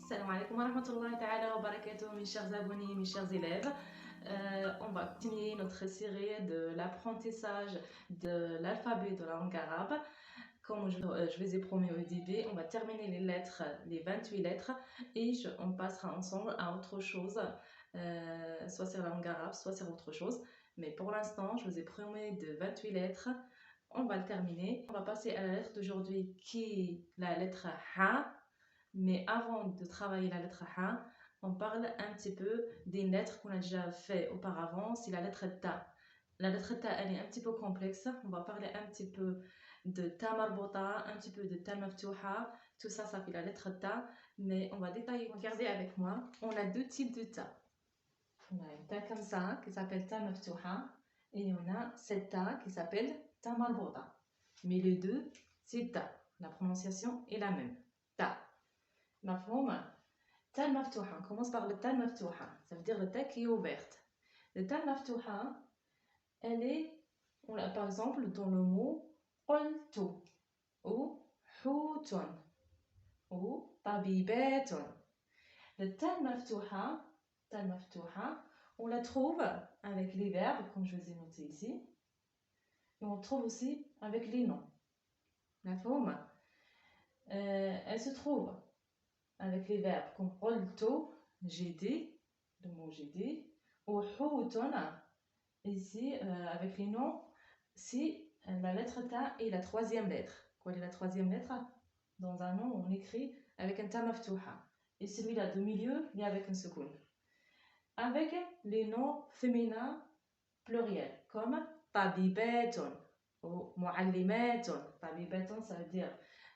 Salam alaikum wa rahmatullahi ta'ala wa barakatuh, mes chers abonnés, mes chers élèves. On va continuer notre série de l'apprentissage de l'alphabet de la langue arabe. Comme je vous ai promis au début, on va terminer les lettres, les 28 lettres, et on passera ensemble à autre chose, soit sur la langue arabe, soit sur autre chose. Mais pour l'instant, je vous ai promis de 28 lettres. On va le terminer. On va passer à la lettre d'aujourd'hui qui est la lettre Ha. Mais avant de travailler la lettre Ha, on parle un petit peu des lettres qu'on a déjà fait auparavant. C'est la lettre Ta. La lettre Ta, elle est un petit peu complexe. On va parler un petit peu de Ta marbota, un petit peu de Ta maftouha. Tout ça, ça fait la lettre Ta. Mais on va détailler. Regardez avec moi. On a deux types de Ta. On a une Ta comme ça, qui s'appelle Ta maftouha. Et on a cette Ta qui s'appelle Ta marbota. Mais les deux, c'est Ta. La prononciation est la même. Ta. مفهوم تا المفتوحة. On commence par le ta المفتوحة. Ça veut dire le ta qui est ouverte. Le ta المفتوحة, elle est, on l'a par exemple dans le mot قلت ou حوت ou طبيبات. Le ta المفتوحة, on la trouve avec les verbes comme je vous ai noté ici. Et on trouve aussi avec les noms. مفهوم. Elle se trouve avec les verbes comme قلت, j'ai dit, le mot j'ai dit, ou حوت, ici avec les noms, si la lettre ta est la troisième lettre. Quelle est la troisième lettre? Dans un nom, on écrit avec un ta maftuha. Et celui-là de milieu, il est avec un soukoun. Avec les noms féminins pluriels, comme tabibatun ou muallimatun. Tabibatun, ça veut dire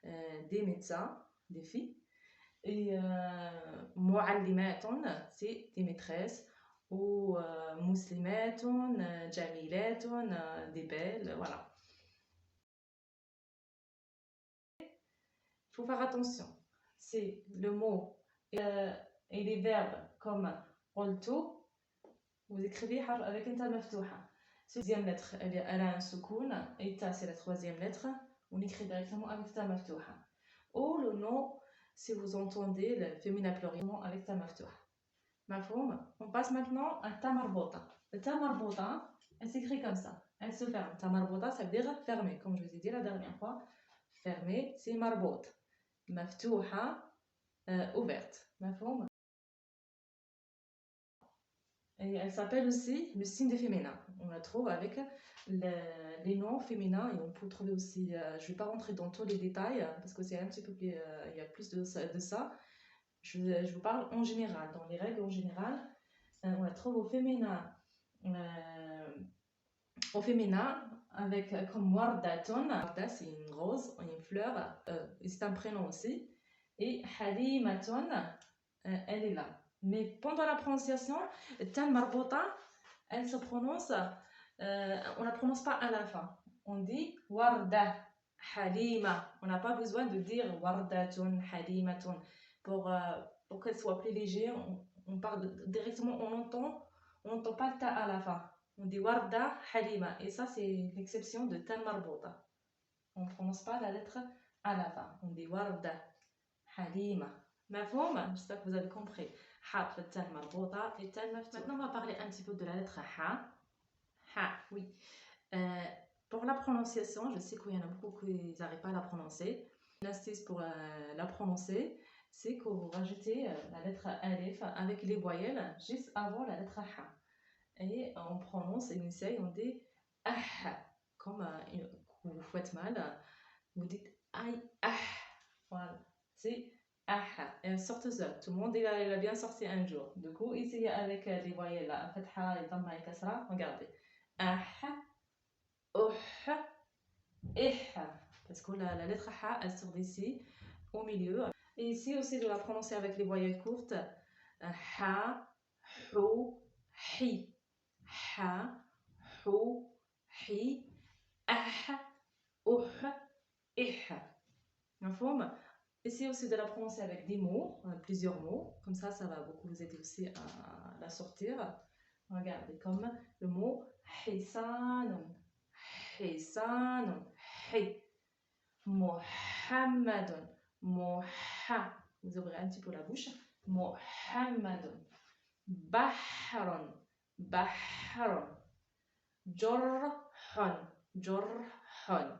des médecins, des filles. Et muallimatun, c'est des maîtresses, ou muslimatun, jamilatun, des belles, voilà. Il faut faire attention, c'est le mot et les verbes comme qultu, vous écrivez avec un ta maftuha. Deuxième lettre, elle a un soukoun, et ta c'est la troisième lettre, on écrit directement avec ta maftuha. Ou le nom, si vous entendez le féminin pluriel avec ta maftuha. Mafhoum. On passe maintenant à ta marbota. Le ta marbota, elle s'écrit comme ça. Elle se ferme. Ta marbota, ça veut dire fermée, comme je vous ai dit la dernière fois. Fermée, c'est marbot. Maftouha, ouverte. Mafhoum. Et elle s'appelle aussi le signe des féminins. On la trouve avec les noms féminins, et on peut trouver aussi, je ne vais pas rentrer dans tous les détails parce que c'est un petit peu plus, il y a plus de ça. Je vous parle en général, dans les règles en général. On la trouve au féminin avec comme wardatun. Warda, c'est une rose, une fleur, c'est un prénom aussi. Et halimatun, elle est là. Mais pendant la prononciation, tan marbota, elle se prononce, on ne la prononce pas à la fin. On dit warda, halima. On n'a pas besoin de dire wardatun, halimatun. Pour qu'elle soit plus légère, on parle directement, on n'entend pas le ta à la fin. On dit warda, halima. Et ça, c'est l'exception de ta marbota. On ne prononce pas la lettre à la fin. On dit warda, halima. Mafhoum? J'espère que vous avez compris. Ha, le ta marbota et ta maftuha. Maintenant, on va parler un petit peu de la lettre ha. Ha, oui. Pour la prononciation, je sais qu'il y en a beaucoup qui n'arrivent pas à la prononcer. L'astuce pour la prononcer, c'est que vous rajoutez la lettre alif avec les voyelles juste avant la lettre ha. Et on prononce et on essaye, on dit ah, comme vous faites mal, vous dites aïe, ah. Voilà, c'est ah. Et sortez ça. Tout le monde il a bien sorti un jour. Du coup, essayez avec les voyelles là, fatha et damma et kasra. Regardez. Ah, oh, eh. Parce que la lettre ha, elle sort d'ici, au milieu. Et ici aussi, de la prononcer avec les voyelles courtes. Ha, hou, hi. Ha, hou, hi. Ah, oh, eh. Mafhoum. Essayez aussi de la prononcer avec des mots, plusieurs mots. Comme ça va beaucoup vous aider aussi à la sortir. Regardez, comme le mot hisanun, hisanun, hi. Muhammadun, muha. vous ouvrez un petit peu la bouche. Muhammadun. Bahrun. Bahrun. Jorhun. Jorhun.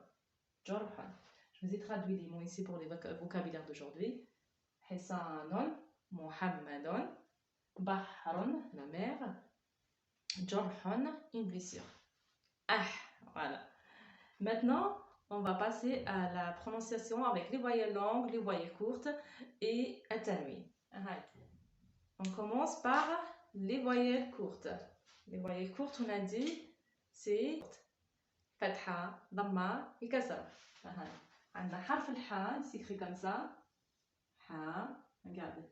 Jorhun. Je vous ai traduit les mots ici pour les vocabulaires d'aujourd'hui. Hisanun. Muhammadun. Bahrun, la mer. Jorhun, une blessure. Ah, voilà. Maintenant, on va passer à la prononciation avec les voyelles longues, les voyelles courtes et at-tanwin. On commence par les voyelles courtes. Les voyelles courtes, on a dit, c'est fatha, dhamma et kasra. On a harf al-ha, c'est écrit comme ça. Ha, regardez.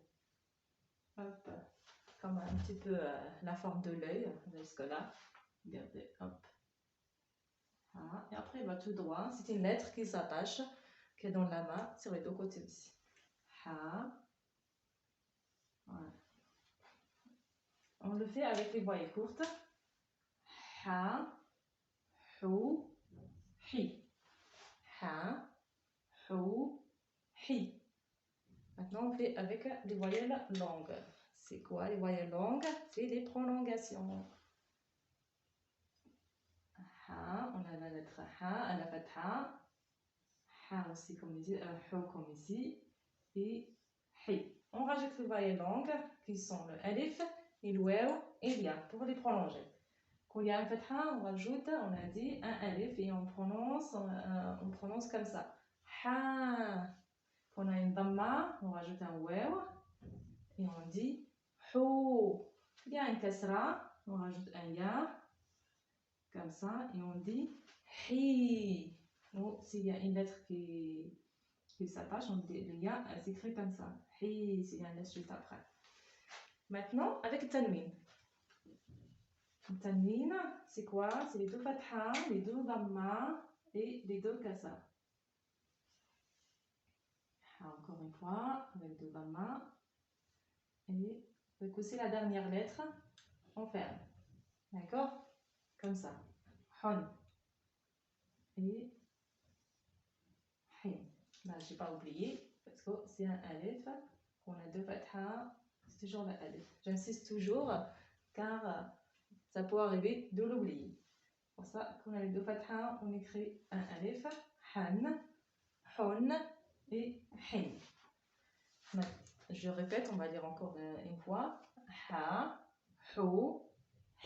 Hop, comme un petit peu la forme de l'œil, jusque-là. Regardez, hop. Ha, et après, il va tout droit. C'est une lettre qui s'attache, qui est dans la main, sur les deux côtés aussi. Ha. Voilà. On le fait avec les voyelles courtes. Ha, hou, hi. Ha, hou, hi. Maintenant, on fait avec les voyelles longues. C'est quoi les voyelles longues? C'est les prolongations. Ha, on a la lettre Ha, à la fatha. Ha aussi comme ici, Hou comme ici. Et Hi. On rajoute les voyelles longues qui sont le Alif et le Waw et l'Ya pour les prolonger. Quand il y a un fatha, on rajoute, on a dit un Alif et on prononce comme ça. Ha. Quand on a une Dhamma, on rajoute un Waw et on dit Hou. Il y a un Kasra, on rajoute un Ya comme ça et on dit Hi. Ou s'il y a une lettre qui s'attache, on dit le Ya s'écrit comme ça. Hi, s'il y a une lettre juste après. Maintenant, avec le tanwin. Le tanwin, c'est quoi? C'est les deux fatha, les deux dhamma et les deux kasra. Encore une fois, avec deux dhamma. Et avec aussi la dernière lettre, on ferme. D'accord? Comme ça. Hon. Et hin. Là, je n'ai pas oublié, parce que c'est un alif. On a deux fatha, c'est toujours le alif. J'insiste toujours, car ça peut arriver de l'oublier. Pour ça, quand on a les deux fatha, on écrit un alif, han, hon et hin. Je répète, on va lire encore une fois. Ha, hou,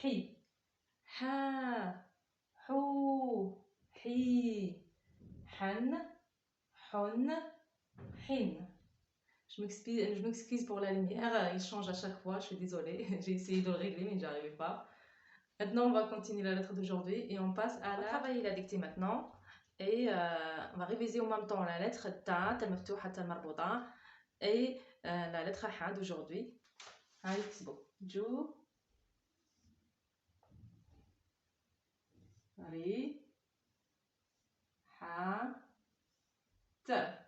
hi. Ha, hou, hi. Han, hon, hin. Je m'excuse pour la lumière, il change à chaque fois, je suis désolée. J'ai essayé de le régler, mais je n'y arrivais pas. Maintenant, on va continuer la lettre d'aujourd'hui et on passe à travailler la dictée maintenant. Et on va réviser en même temps la lettre Ta, Ta maftuha, Ta marbuta et la lettre Ha d'aujourd'hui. Allez, c'est beau. Jo, Ri, Ha, Ta.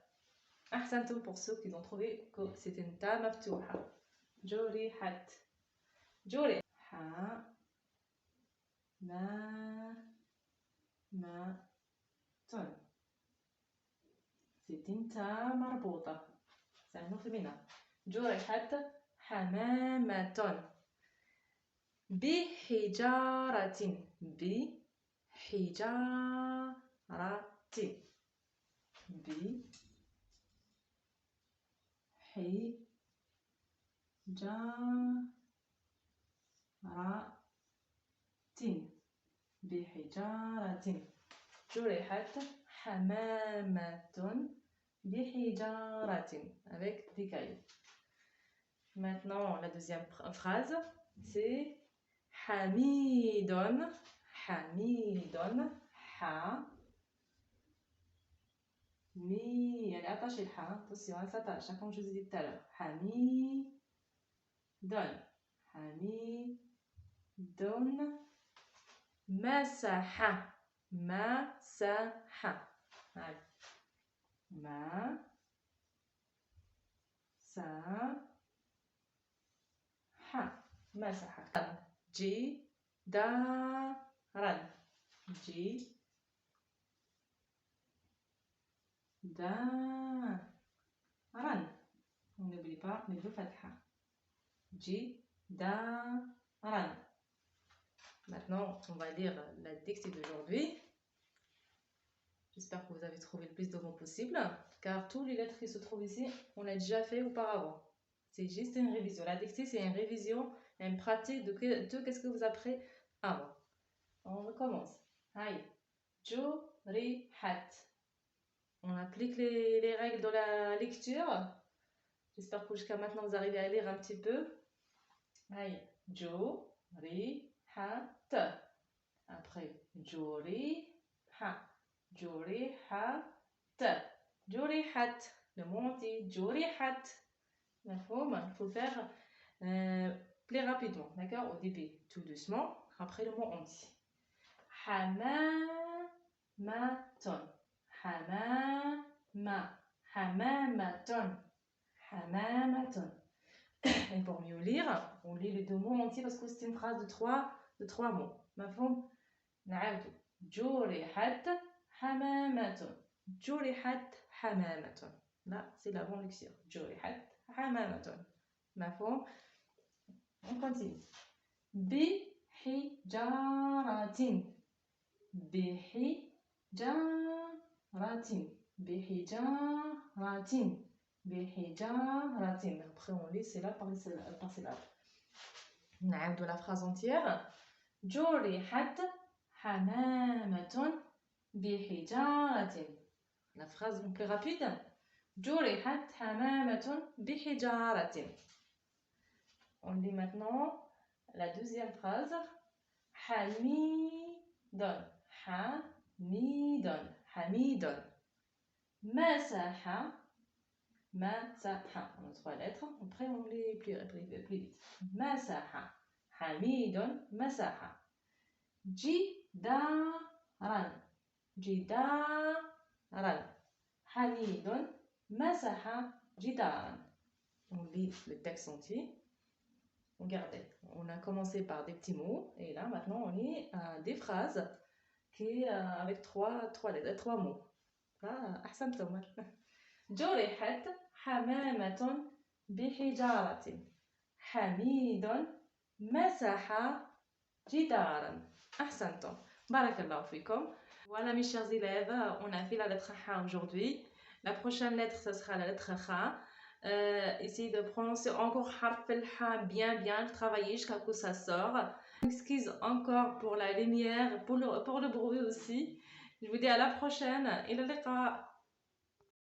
Ahsantum pour ceux qui ont trouvé que c'est une Ta maftuha. Jori hat. Jori. Ha. Ma. Ton. C'est une Ta marbuta. C'est un nom féminin. جرحت حمامة بحجارة بحجارة جرحت حمامة بحجارة avec des cailloux. Maintenant, la deuxième phrase, c'est Hamidon. Hamidon. Ha. Mi. Elle est attachée le ha. Attention, elle s'attache. Comme je vous ai dit tout à l'heure. Hamidon. Hamidon. Masaha. Masaha. Ma. Sa. Ha. Masaha. Ji. Da. Ran. Ji. Da. Ran. On est pas les deux fatha. Jidaran. Maintenant, on va lire la dictée d'aujourd'hui. J'espère que vous avez trouvé le plus de mots possible, car tous les lettres qui se trouvent ici, on l'a déjà fait auparavant. C'est juste une révision. La dictée, c'est une révision, une pratique de qu'est-ce que vous apprenez avant. On recommence. Aïe. Jurihat. On applique les règles de la lecture. J'espère que jusqu'à maintenant, vous arrivez à lire un petit peu. Aïe. Jurihat. Après, juriha. Jurihat. Jurihat. Le mot entier. Jurihat. Il faut faire plus rapidement. D'accord? Au début, tout doucement. Après, le mot entier. Hamamaton. Hamamaton. Hamamaton. Et pour mieux lire, on lit les deux mots entiers parce que c'est une phrase de trois mots. مفهوم؟ نعاودو. جرحت حمامة. جرحت حمامة. Là, c'est la bonne lecture. جرحت حمامة. مفهوم؟ On continue. بحجارة. بحجارة. بحجارة. بحجارة. Après, on lit syllabe par syllabe. نعاودو la phrase entière. جرحت حمامة بحجارة. La phrase plus rapide. جرحت حمامة بحجارة. On lit maintenant la deuxième phrase. حميد. حميد. حميد. مسح. مسح. On a trois lettres. Après, on lit plus vite. مسح. حميد مسح. جدارا. جدارا. حميد مسح جدارا. On lit le texte entier. Regardez, on a commencé par des petits mots et là maintenant on lit des phrases qui avec trois mots. أحسنتم. جرحت حمامة بحجارة. حميد مسح جدارا. أحسنتم. بارك الله فيكم. Voilà mes chers élèves, on a fait la lettre H aujourd'hui. La prochaine lettre, ce sera la lettre H. Essayez de prononcer encore harf al-ha bien, travaillez jusqu'à ce que ça sort. Excuse encore pour la lumière, pour le bruit aussi. Je vous dis à la prochaine. إلى اللقاء.